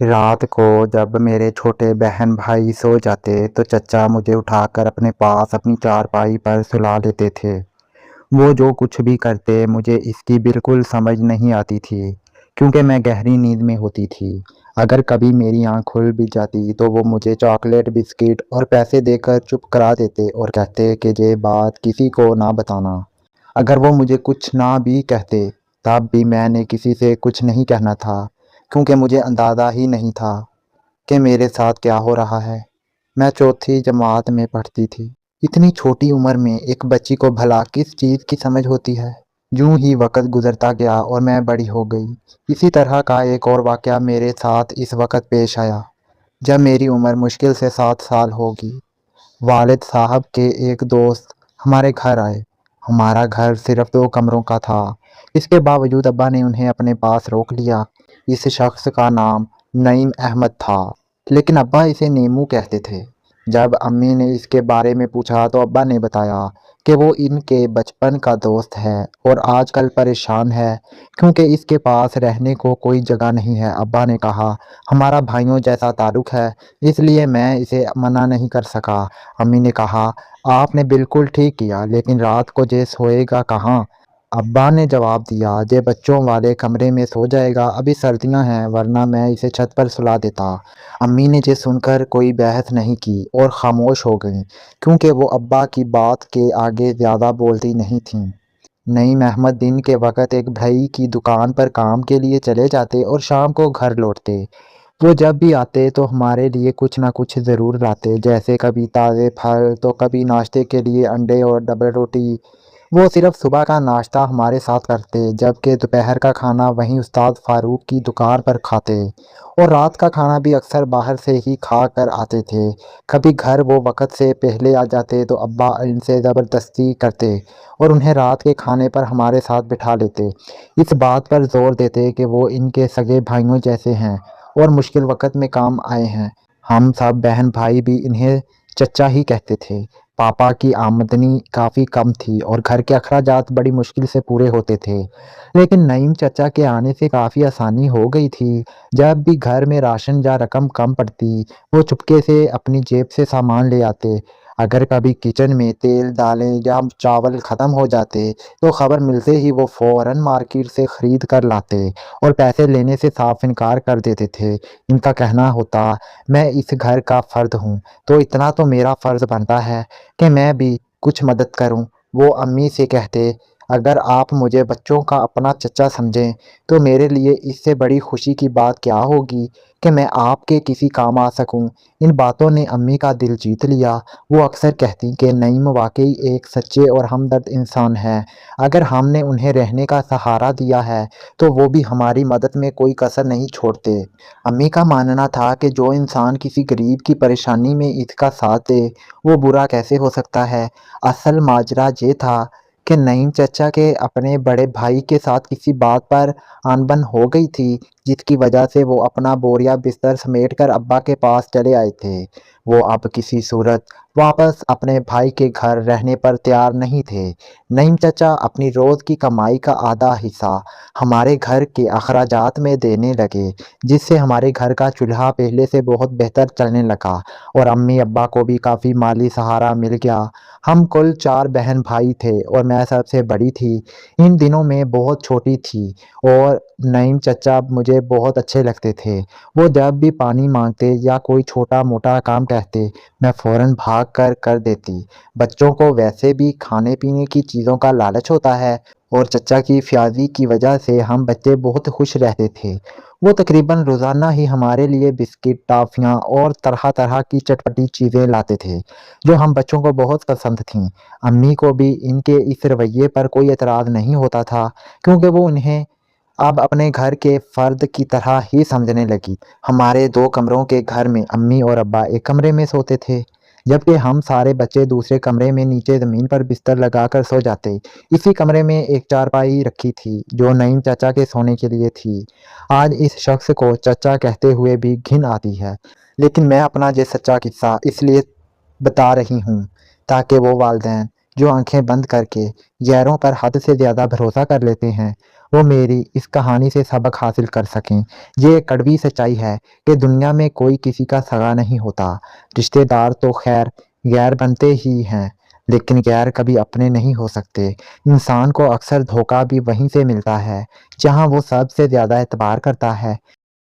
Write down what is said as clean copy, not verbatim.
رات کو جب میرے چھوٹے بہن بھائی سو جاتے تو چچا مجھے اٹھا کر اپنے پاس اپنی چارپائی پر سلا لیتے تھے۔ وہ جو کچھ بھی کرتے مجھے اس کی بالکل سمجھ نہیں آتی تھی، کیونکہ میں گہری نیند میں ہوتی تھی۔ اگر کبھی میری آنکھ کھل بھی جاتی تو وہ مجھے چاکلیٹ، بسکٹ اور پیسے دے کر چپ کرا دیتے اور کہتے کہ یہ بات کسی کو نہ بتانا۔ اگر وہ مجھے کچھ نہ بھی کہتے تب بھی میں نے کسی سے کچھ نہیں کہنا تھا، کیونکہ مجھے اندازہ ہی نہیں تھا کہ میرے ساتھ کیا ہو رہا ہے۔ میں چوتھی جماعت میں پڑھتی تھی۔ اتنی چھوٹی عمر میں ایک بچی کو بھلا کس چیز کی سمجھ ہوتی ہے؟ یوں ہی وقت گزرتا گیا اور میں بڑی ہو گئی۔ اسی طرح کا ایک اور واقعہ میرے ساتھ اس وقت پیش آیا جب میری عمر مشکل سے 7 سال ہوگی۔ والد صاحب کے ایک دوست ہمارے گھر آئے۔ ہمارا گھر صرف 2 کمروں کا تھا۔ اس کے باوجود ابا نے انہیں اپنے پاس روک لیا۔ اس شخص کا نام نعیم احمد تھا، لیکن ابا اسے نیمو کہتے تھے۔ جب امی نے اس کے بارے میں پوچھا تو ابا نے بتایا کہ وہ ان کے بچپن کا دوست ہے اور آج کل پریشان ہے کیونکہ اس کے پاس رہنے کو کوئی جگہ نہیں ہے۔ ابا نے کہا، ہمارا بھائیوں جیسا تعلق ہے، اس لیے میں اسے منع نہیں کر سکا۔ امی نے کہا، آپ نے بالکل ٹھیک کیا، لیکن رات کو یہ سوئے گا کہاں؟ ابا نے جواب دیا، یہ بچوں والے کمرے میں سو جائے گا، ابھی سردیاں ہیں، ورنہ میں اسے چھت پر سلا دیتا۔ امی نے یہ سن کر کوئی بحث نہیں کی اور خاموش ہو گئیں، کیونکہ وہ ابا کی بات کے آگے زیادہ بولتی نہیں تھیں۔ نعیم احمد دن کے وقت ایک بھائی کی دکان پر کام کے لیے چلے جاتے اور شام کو گھر لوٹتے۔ وہ جب بھی آتے تو ہمارے لیے کچھ نہ کچھ ضرور لاتے، جیسے کبھی تازے پھل تو کبھی ناشتے کے لیے انڈے اور ڈبل روٹی۔ وہ صرف صبح کا ناشتہ ہمارے ساتھ کرتے، جبکہ دوپہر کا کھانا وہیں استاد فاروق کی دکان پر کھاتے، اور رات کا کھانا بھی اکثر باہر سے ہی کھا کر آتے تھے۔ کبھی گھر وہ وقت سے پہلے آ جاتے تو ابا ان سے زبردستی کرتے اور انہیں رات کے کھانے پر ہمارے ساتھ بٹھا لیتے، اس بات پر زور دیتے کہ وہ ان کے سگے بھائیوں جیسے ہیں اور مشکل وقت میں کام آئے ہیں۔ ہم سب بہن بھائی بھی انہیں چچا ہی کہتے تھے۔ پاپا کی آمدنی کافی کم تھی اور گھر کے اخراجات بڑی مشکل سے پورے ہوتے تھے، لیکن نعیم چچا کے آنے سے کافی آسانی ہو گئی تھی۔ جب بھی گھر میں راشن یا رقم کم پڑتی، وہ چپکے سے اپنی جیب سے سامان لے آتے۔ اگر کبھی کچن میں تیل، دالیں یا چاول ختم ہو جاتے تو خبر ملتے ہی وہ فوراً مارکیٹ سے خرید کر لاتے اور پیسے لینے سے صاف انکار کر دیتے تھے۔ ان کا کہنا ہوتا، میں اس گھر کا فرد ہوں تو اتنا تو میرا فرض بنتا ہے کہ میں بھی کچھ مدد کروں۔ وہ امی سے کہتے، اگر آپ مجھے بچوں کا اپنا چچا سمجھیں تو میرے لیے اس سے بڑی خوشی کی بات کیا ہوگی کہ میں آپ کے کسی کام آ سکوں۔ ان باتوں نے امی کا دل جیت لیا۔ وہ اکثر کہتی کہ نعیم واقعی ایک سچے اور ہمدرد انسان ہے۔ اگر ہم نے انہیں رہنے کا سہارا دیا ہے تو وہ بھی ہماری مدد میں کوئی کسر نہیں چھوڑتے۔ امی کا ماننا تھا کہ جو انسان کسی غریب کی پریشانی میں اس کا ساتھ دے وہ برا کیسے ہو سکتا ہے۔ اصل ماجرا یہ تھا کہ نعیم چچا کے اپنے بڑے بھائی کے ساتھ کسی بات پر آن بن ہو گئی تھی، جس کی وجہ سے وہ اپنا بوریا بستر سمیٹ کر ابا کے پاس چلے آئے تھے۔ وہ اب کسی صورت واپس اپنے بھائی کے گھر رہنے پر تیار نہیں تھے۔ نعیم چچا اپنی روز کی کمائی کا آدھا حصہ ہمارے گھر کے اخراجات میں دینے لگے، جس سے ہمارے گھر کا چولہا پہلے سے بہت بہتر چلنے لگا اور امی ابا کو بھی کافی مالی سہارا مل گیا۔ ہم کل 4 بہن بھائی تھے اور میں سب سے بڑی تھی۔ ان دنوں میں بہت چھوٹی تھی اور نعیم چچا مجھے بہت اچھے لگتے تھے۔ وہ جب بھی پانی مانگتے یا کوئی چھوٹا موٹا کام کہتے میں فوراً بھاگ کر کر دیتی۔ بچوں کو ویسے بھی کھانے پینے کی چیزوں کا لالچ ہوتا ہے اور چچا کی فیاضی کی وجہ سے ہم بچے بہت خوش رہتے تھے۔ وہ تقریباً روزانہ ہی ہمارے لیے بسکٹ، ٹافیاں اور طرح طرح کی چٹپٹی چیزیں لاتے تھے جو ہم بچوں کو بہت پسند تھیں۔ امی کو بھی ان کے اس رویے پر کوئی اعتراض نہیں ہوتا تھا، کیونکہ وہ انہیں اب اپنے گھر کے فرد کی طرح ہی سمجھنے لگی۔ ہمارے 2 کمروں کے گھر میں امی اور ابا ایک کمرے میں سوتے تھے، جبکہ ہم سارے بچے دوسرے کمرے میں نیچے زمین پر بستر لگا کر سو جاتے۔ اسی کمرے میں ایک چارپائی رکھی تھی جو نعیم چچا کے سونے کے لیے تھی۔ آج اس شخص کو چچا کہتے ہوئے بھی گھن آتی ہے، لیکن میں اپنا یہ سچا قصہ اس لیے بتا رہی ہوں تاکہ وہ والدین جو آنکھیں بند کر کے غیروں پر حد سے زیادہ بھروسہ کر لیتے ہیں وہ میری اس کہانی سے سبق حاصل کر سکیں۔ یہ ایک کڑوی سچائی ہے کہ دنیا میں کوئی کسی کا سگا نہیں ہوتا۔ رشتہ دار تو خیر غیر بنتے ہی ہیں، لیکن غیر کبھی اپنے نہیں ہو سکتے۔ انسان کو اکثر دھوکہ بھی وہیں سے ملتا ہے جہاں وہ سب سے زیادہ اعتبار کرتا ہے۔